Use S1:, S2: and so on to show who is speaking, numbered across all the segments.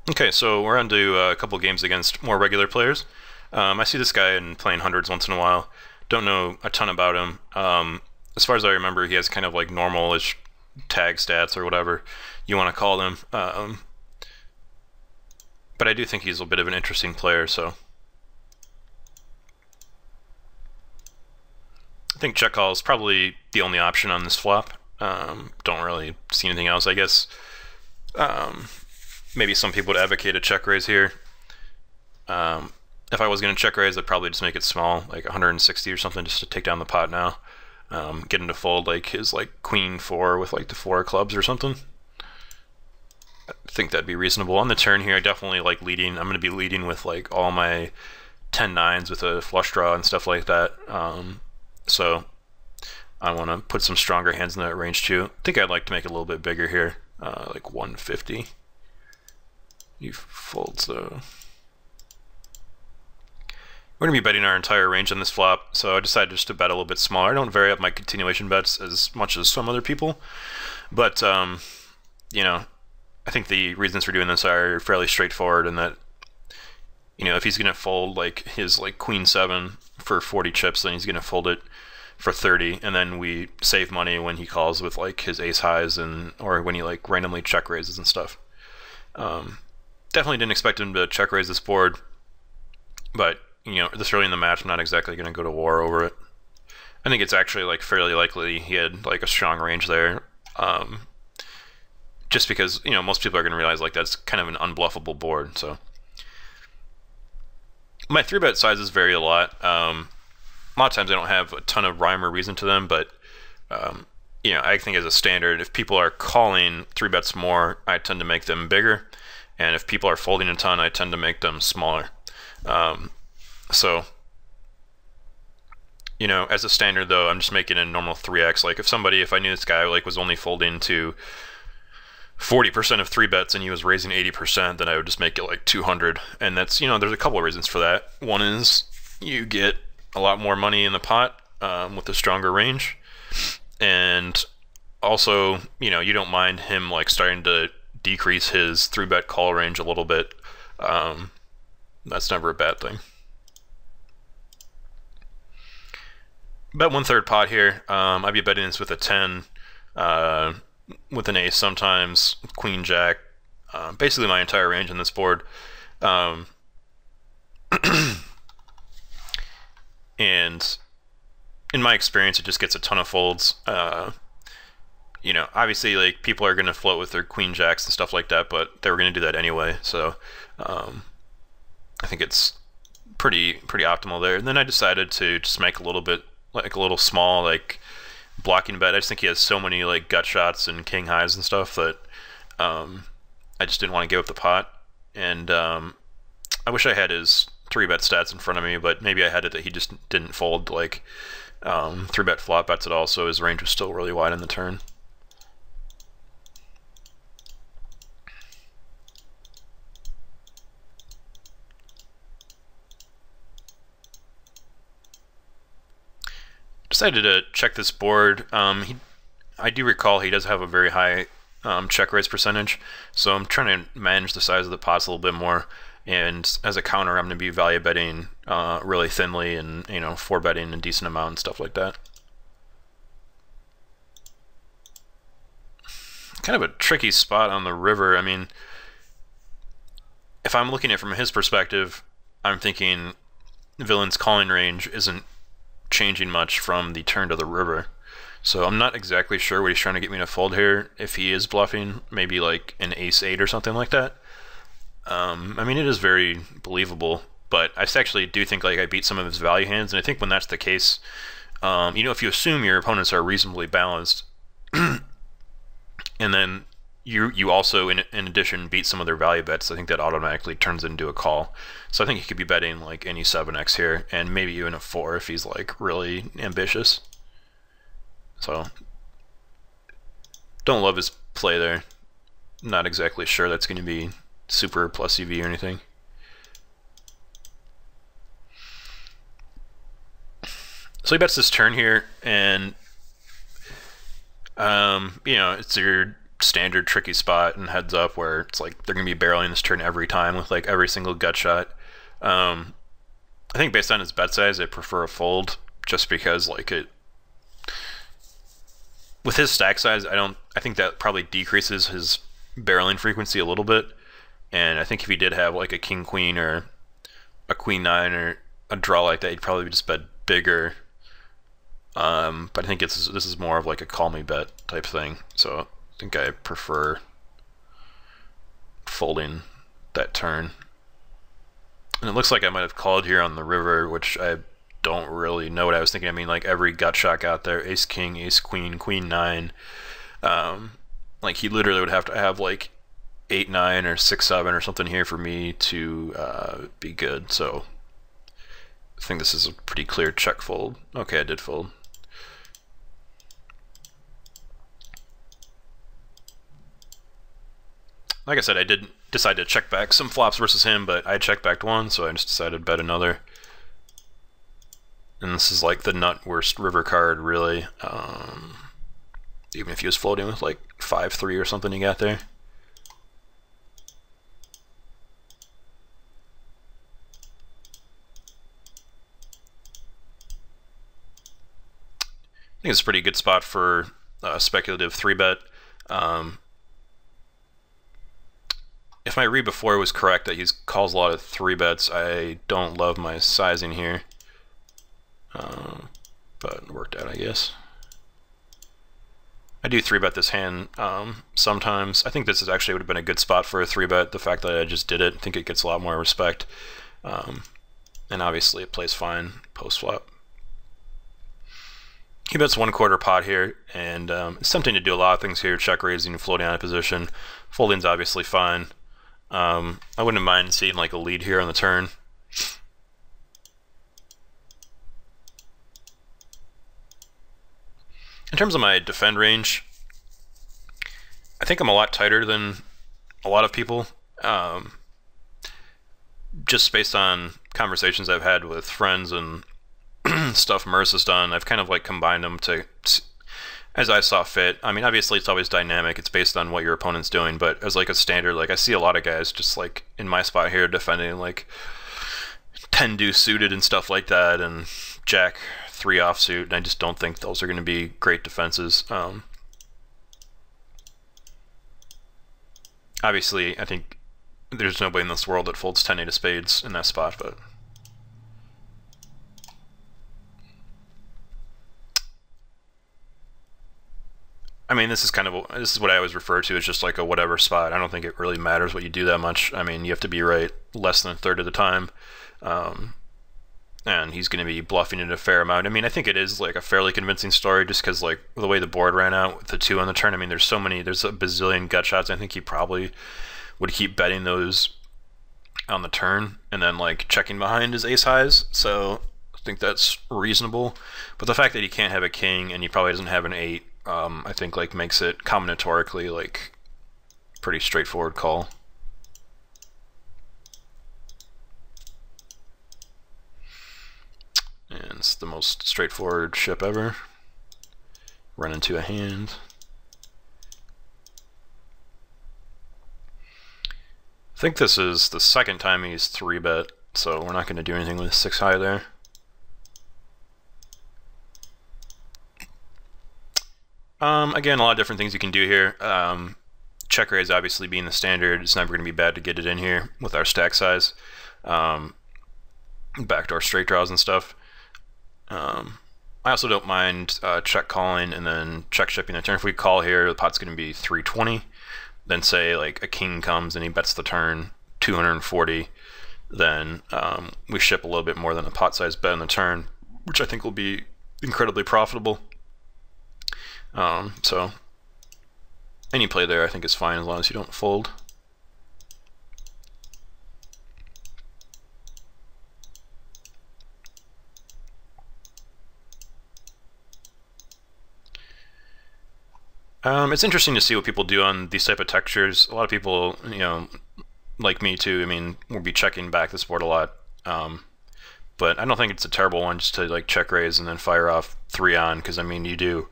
S1: Okay, so we're on to a couple games against more regular players. I see this guy in playing hundreds once in a while. Don't know a ton about him. As far as I remember, he has kind of like normal-ish tag stats or whatever you want to call them. But I do think he's a bit of an interesting player, so I think check call is probably the only option on this flop. Don't really see anything else, I guess. Um, Maybe some people would advocate a check raise here. If I was going to check raise, I'd probably just make it small, like 160 or something, just to take down the pot now. Get him to fold like his like queen four with like the four of clubs or something. I think that'd be reasonable. On the turn here, I definitely like leading. I'm going to be leading with like all my 10-9s with a flush draw and stuff like that. So I want to put some stronger hands in that range too. I think I'd like to make it a little bit bigger here, like 150. You fold, so we're going to be betting our entire range on this flop, so I decided just to bet a little bit smaller. I don't vary up my continuation bets as much as some other people, but, you know, I think the reasons for doing this are fairly straightforward in that, you know, if he's going to fold like his like queen 7 for 40 chips, then he's going to fold it for 30, and then we save money when he calls with like his ace highs and or when he like randomly check raises and stuff. Definitely didn't expect him to check raise this board, but you know, this early in the match, I'm not exactly going to go to war over it. I think it's actually like fairly likely he had like a strong range there, just because you know most people are going to realize like that's kind of an unbluffable board. So my 3-bet sizes vary a lot. A lot of times I don't have a ton of rhyme or reason to them, but you know, I think as a standard, if people are calling 3-bets more, I tend to make them bigger, and if people are folding a ton, I tend to make them smaller. So, you know, as a standard though, I'm just making a normal 3x. Like if I knew this guy like was only folding to 40% of 3-bets and he was raising 80%, then I would just make it like 200. And that's, you know, there's a couple of reasons for that. One is you get a lot more money in the pot with a stronger range. And also, you know, you don't mind him like starting to decrease his 3-bet call range a little bit. That's never a bad thing. Bet 1/3 pot here. I'd be betting this with a 10, with an ace sometimes, queen jack, basically my entire range on this board. And in my experience, it just gets a ton of folds. You know, obviously, like people are going to float with their queen jacks and stuff like that, but they were going to do that anyway. So I think it's pretty optimal there. And then I decided to just make a little bit like a little small like blocking bet. I just think he has so many like gut shots and king highs and stuff that I just didn't want to give up the pot. And I wish I had his 3-bet stats in front of me, but maybe I had it that he just didn't fold like 3-bet flop bets at all, so his range was still really wide in the turn. Decided to check this board. I do recall he does have a very high check raise percentage, so I'm trying to manage the size of the pots a little bit more. And as a counter, I'm going to be value betting really thinly, and you know, 4-betting a decent amount and stuff like that. Kind of a tricky spot on the river. I mean, if I'm looking at it from his perspective, I'm thinking villain's calling range isn't changing much from the turn to the river. So I'm not exactly sure what he's trying to get me to fold here. If he is bluffing, maybe like an ace-8 or something like that. I mean, it is very believable, but I actually do think like I beat some of his value hands, and I think when that's the case, you know, if you assume your opponents are reasonably balanced, and then you also in addition beat some of their value bets, I think that automatically turns into a call. So I think he could be betting like any 7x here, and maybe even a 4 if he's like really ambitious. So don't love his play there. Not exactly sure that's going to be super plus EV or anything. So he bets this turn here, and you know, it's your standard tricky spot and heads up where it's like they're gonna be barreling this turn every time with like every single gut shot. I think based on his bet size, I prefer a fold just because like it with his stack size, I think that probably decreases his barreling frequency a little bit. And I think if he did have like a king queen or a queen nine or a draw like that, he'd probably just bet bigger. But I think this is more of like a call me bet type thing. So I think I prefer folding that turn. And it looks like I might have called here on the river, which I don't really know what I was thinking. I mean, like every gut shot got there, ace king, ace queen, queen nine. Like he literally would have to have like 8-9 or 6-7 or something here for me to be good. So I think this is a pretty clear check fold. Okay, I did fold. Like I said, I did decide to check back some flops versus him, but I check backed one, so I just decided to bet another. And this is like the nut worst river card, really. Even if he was floating with like 5-3 or something he got there. I think it's a pretty good spot for a speculative 3-bet. If my read before was correct that he calls a lot of 3-bets, I don't love my sizing here. But it worked out, I guess. I do 3-bet this hand sometimes. I think this is actually would have been a good spot for a 3-bet. The fact that I just did it, I think it gets a lot more respect. And obviously it plays fine post-flop. He bets 1/4 pot here, and it's tempting to do a lot of things here, check raising, floating out of position. Folding's obviously fine. I wouldn't mind seeing like a lead here on the turn. In terms of my defend range, I think I'm a lot tighter than a lot of people. Just based on conversations I've had with friends and stuff Merce has done, I've kind of like combined them to as I saw fit. I mean, obviously it's always dynamic, it's based on what your opponent's doing, but as like a standard, like I see a lot of guys just like in my spot here defending like 10 deuce suited and stuff like that, and jack 3 offsuit, and I just don't think those are going to be great defenses. Obviously I think there's nobody in this world that folds 10-8 of spades in that spot, but I mean, this is what I always refer to as just like a whatever spot. I don't think it really matters what you do that much. I mean, you have to be right less than a third of the time, and he's going to be bluffing it a fair amount. I mean, I think it is like a fairly convincing story just because like the way the board ran out with the 2 on the turn. I mean, there's a bazillion gut shots. I think he probably would keep betting those on the turn and then like checking behind his ace highs. So I think that's reasonable. But the fact that he can't have a king and he probably doesn't have an 8, I think like makes it combinatorically like pretty straightforward call. And it's the most straightforward ship ever. Run into a hand. I think this is the second time he's 3-bet, so we're not going to do anything with 6 high there. Again, a lot of different things you can do here. Check raise obviously being the standard, it's never going to be bad to get it in here with our stack size. Backdoor straight draws and stuff. I also don't mind check calling and then check shipping the turn. If we call here, the pot's going to be 320. Then say like a king comes and he bets the turn 240. Then we ship a little bit more than the pot size bet on the turn, which I think will be incredibly profitable. So any play there I think is fine as long as you don't fold. It's interesting to see what people do on these type of textures. A lot of people, you know, like me too, I mean, we'll be checking back this board a lot. But I don't think it's a terrible one just to like check raise and then fire off 3 on, because I mean you do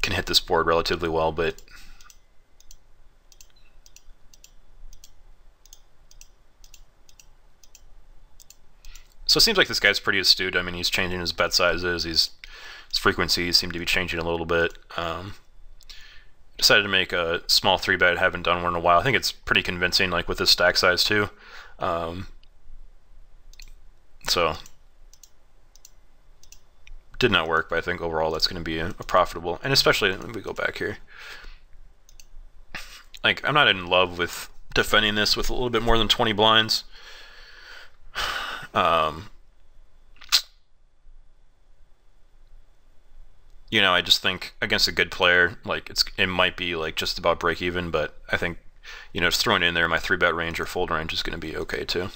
S1: can hit this board relatively well, but so it seems like this guy's pretty astute. I mean, he's changing his bet sizes, his frequencies seem to be changing a little bit. Decided to make a small 3-bet, haven't done one in a while. I think it's pretty convincing, like with his stack size too. So did not work, but I think overall that's going to be a profitable, and especially when we go back here. Like, I'm not in love with defending this with a little bit more than 20 blinds. You know, I just think against a good player, like it might be like just about break even, but I think, you know, just throwing it in there, my 3-bet range or fold range is going to be okay too.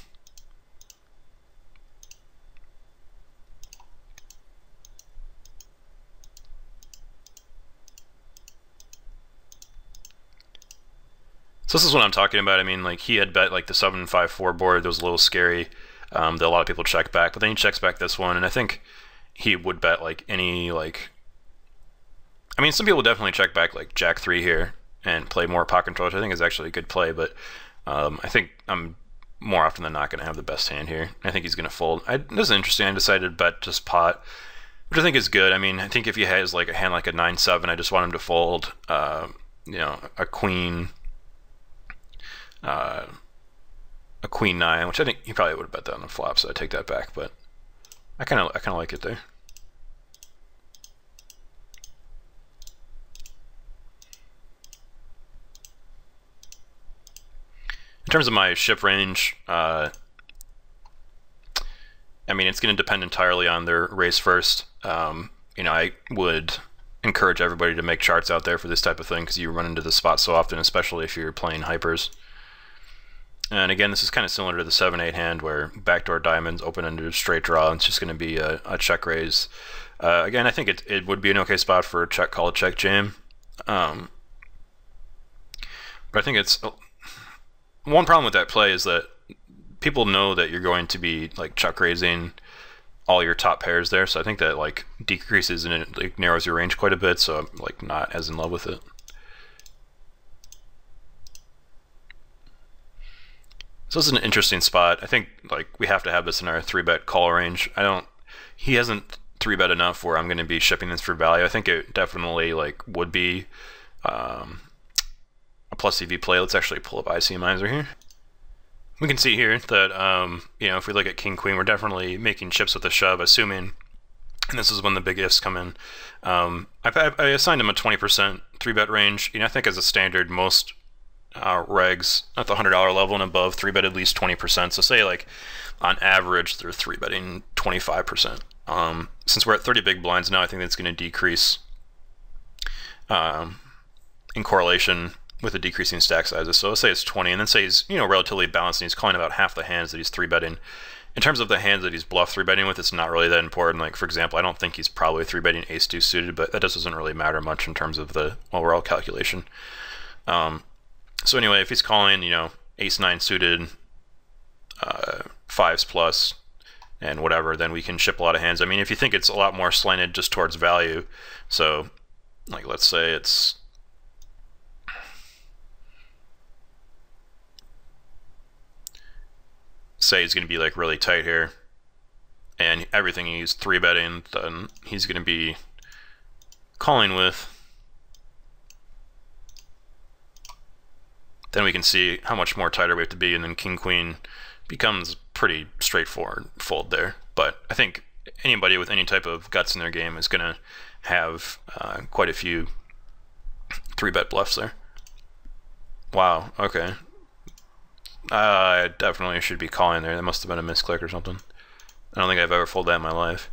S1: So this is what I'm talking about. I mean, like, he had bet like the 7-5-4 board that was a little scary, that a lot of people check back, but then he checks back this one, and I think he would bet like any, like, I mean, some people definitely check back like Jack 3 here and play more pot control, which I think is actually a good play, but I think I'm more often than not going to have the best hand here. I think he's going to fold. This is interesting. I decided to bet just pot, which I think is good. I mean, I think if he has like a hand like a 9-7, I just want him to fold, you know, a queen 9, which I think he probably would have bet that on the flop, so I take that back, but I kind of like it there. In terms of my ship range, I mean, it's going to depend entirely on their race first. You know, I would encourage everybody to make charts out there for this type of thing, because you run into this spot so often, especially if you're playing hypers. And again, this is kind of similar to the 7-8 hand, where backdoor diamonds open into a straight draw, and it's just going to be a check raise. Again, I think it would be an okay spot for a check call, a check jam. But I think it's... One problem with that play is that people know that you're going to be like chuck raising all your top pairs there, so I think that like decreases and it like narrows your range quite a bit, so I'm like not as in love with it. So this is an interesting spot. I think like we have to have this in our 3-bet call range. He hasn't 3-bet enough where I'm going to be shipping this for value. I think it definitely like would be a plus EV play. Let's actually pull up IC Miser here. We can see here that, you know, if we look at King Queen, we're definitely making chips with a shove, assuming, and this is when the big ifs come in. I assigned him a 20% 3-bet range. You know, I think as a standard, most regs at the $100 level and above 3-bet at least 20%. So say like on average they're 3-betting 25%. Since we're at 30 big blinds now, I think that's going to decrease in correlation with the decreasing stack sizes. So let's say it's 20, and then say he's, you know, relatively balanced and he's calling about half the hands that he's 3-betting. In terms of the hands that he's bluff 3-betting with, it's not really that important. Like, for example, I don't think he's probably 3-betting ace-2 suited, but that just doesn't really matter much in terms of the overall calculation. So anyway, if he's calling, you know, ace-9 suited, 5s plus, and whatever, then we can ship a lot of hands. I mean, if you think it's a lot more slanted just towards value, so like let's say it's he's going to be like really tight here, and everything he's 3-betting, then he's going to be calling with. Then we can see how much more tighter we have to be, and then King Queen becomes pretty straightforward fold there. But I think anybody with any type of guts in their game is going to have quite a few 3-bet bluffs there. Wow, okay. I definitely should be calling there. That must have been a misclick or something. I don't think I've ever folded that in my life.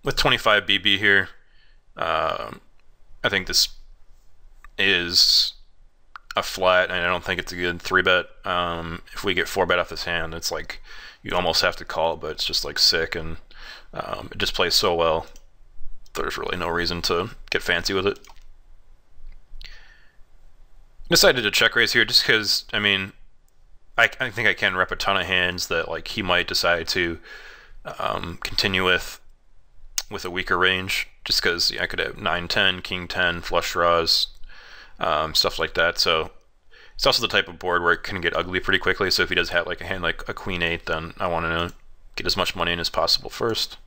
S1: With 25 BB here, I think this is a flat, and I don't think it's a good 3-bet. If we get 4-bet off this hand, it's like you almost have to call, but it's just like sick, and it just plays so well. There's really no reason to get fancy with it. Decided to check raise here just because, I mean, I think I can rep a ton of hands that like he might decide to continue with a weaker range, just because I could have 9-10, king 10, flush draws, stuff like that. So it's also the type of board where it can get ugly pretty quickly. So if he does have like a hand like a queen 8, then I want to get as much money in as possible first.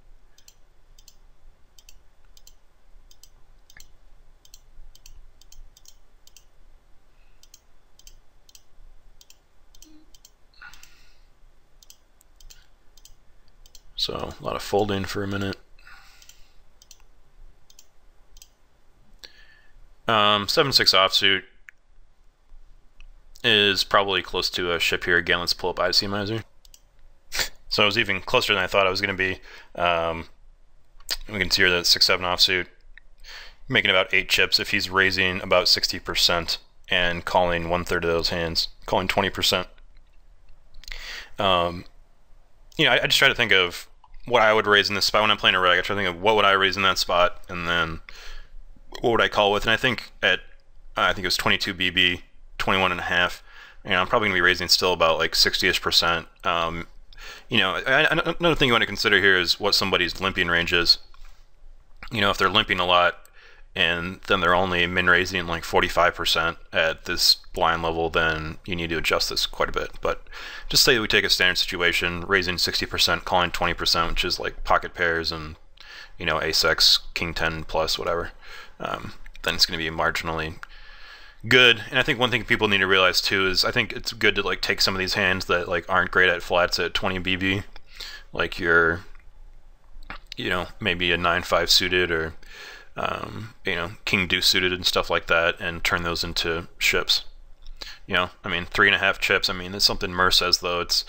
S1: So a lot of folding for a minute. 7-6 offsuit is probably close to a ship here. Again, let's pull up IC Miser. So I was even closer than I thought I was going to be. We can see here that 6-7 offsuit, making about 8 chips if he's raising about 60% and calling 1/3 of those hands, calling 20%. You know, I just try to think of what I would raise in this spot when I'm playing a reg. I try to think of what would I raise in that spot, and then what would I call with. And I think at I think it was 22 BB, 21.5. You know, I'm probably gonna be raising still about like 60-ish%. You know, another thing you want to consider here is what somebody's limping range is. You know, if they're limping a lot and then they're only min raising like 45% at this blind level, then you need to adjust this quite a bit. But just say we take a standard situation, raising 60%, calling 20%, which is like pocket pairs and, you know, ace-x, king 10 plus, whatever. Then it's going to be marginally good. And I think one thing people need to realize too is I think it's good to like take some of these hands that like aren't great at flats at 20 BB, like your, you know, maybe a 9-5 suited or you know, king deuce suited and stuff like that, and turn those into ships. You know, I mean, 3.5 chips. I mean, it's something Mer says though. It's,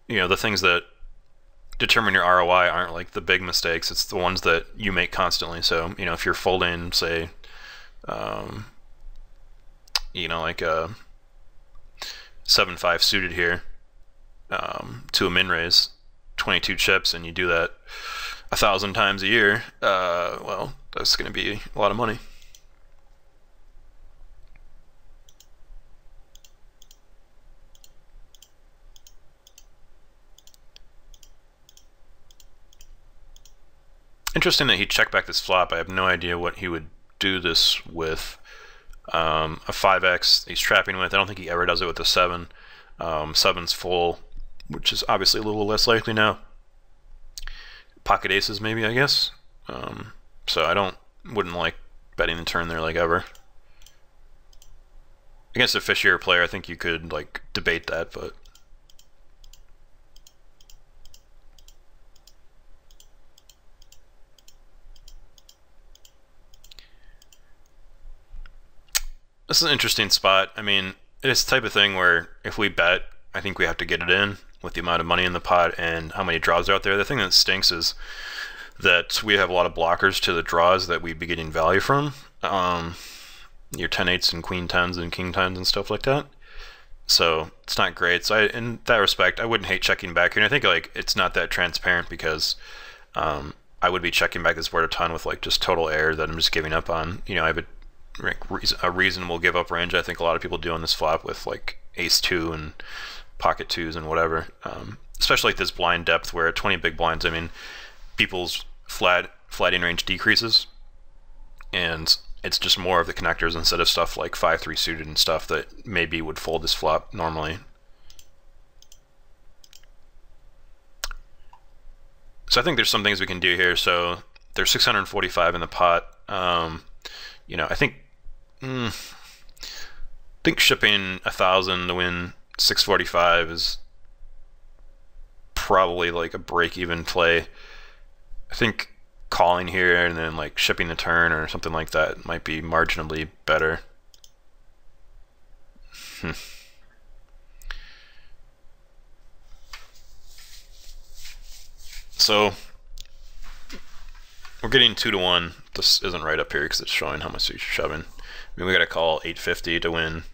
S1: you know, the things that determine your ROI aren't like the big mistakes. It's the ones that you make constantly. So, you know, if you're folding, say, you know, like a 7-5 suited here to a min raise, 22 chips, and you do that 1,000 times a year, well, that's going to be a lot of money. Interesting that he checked back this flop. I have no idea what he would do this with. A 5x he's trapping with. I don't think he ever does it with a 7. 7's full, which is obviously a little less likely now. Pocket aces maybe, I guess. So I wouldn't like betting the turn there like ever. Against a fishier player, I think you could like debate that, but this is an interesting spot. I mean, it's the type of thing where if we bet, I think we have to get it in with the amount of money in the pot and how many draws are out there. The thing that stinks is that we have a lot of blockers to the draws that we'd be getting value from. Your 10-8s and queen 10s and king 10s and stuff like that. So it's not great. So in that respect, I wouldn't hate checking back here. And I think like it's not that transparent because I would be checking back this board a ton with like just total air that I'm just giving up on. You know, I have a reasonable give up range. I think a lot of people do on this flop with like ace-2 and pocket 2s and whatever. Especially like this blind depth where at 20 big blinds, I mean, people's flatting range decreases, and it's just more of the connectors instead of stuff like 5-3 suited and stuff that maybe would fold this flop normally. So I think there's some things we can do here. So there's 645 in the pot. You know, I think shipping 1,000 to win 645 is probably like a break-even play. I think calling here and then like shipping the turn or something like that might be marginally better. So we're getting 2-1. This isn't right up here because it's showing how much you're shoving. I mean, we got to call 850 to win.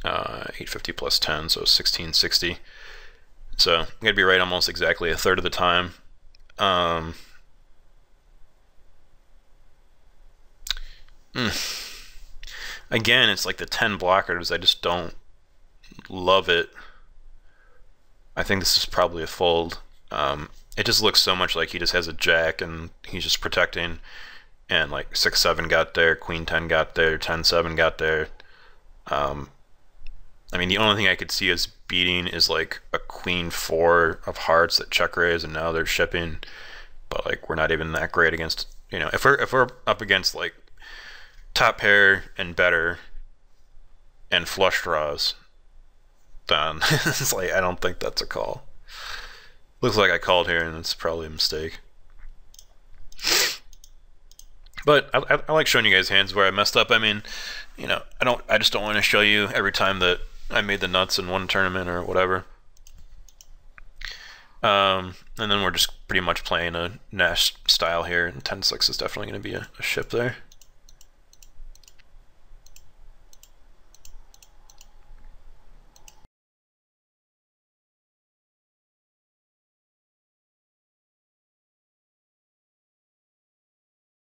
S1: 850 plus 10, so 1660. So I'm gonna be right almost exactly a third of the time. Again, it's like the 10 blockers. I just don't love it. I think this is probably a fold. It just looks so much like he just has a jack and he's just protecting, and like 6-7 got there, Queen 10 got there, 10-7 got there. I mean, the only thing I could see as beating is like a Queen 4 of hearts that check raise, and now they're shipping. But like, we're not even that great against, if we're up against like top pair and better and flush draws, then it's like, I don't think that's a call. Looks like I called here, and it's probably a mistake. But I like showing you guys hands where I messed up. I mean, I just don't want to show you every time that I made the nuts in one tournament or whatever. And then we're just pretty much playing a Nash style here, and 10-6 is definitely going to be a ship there.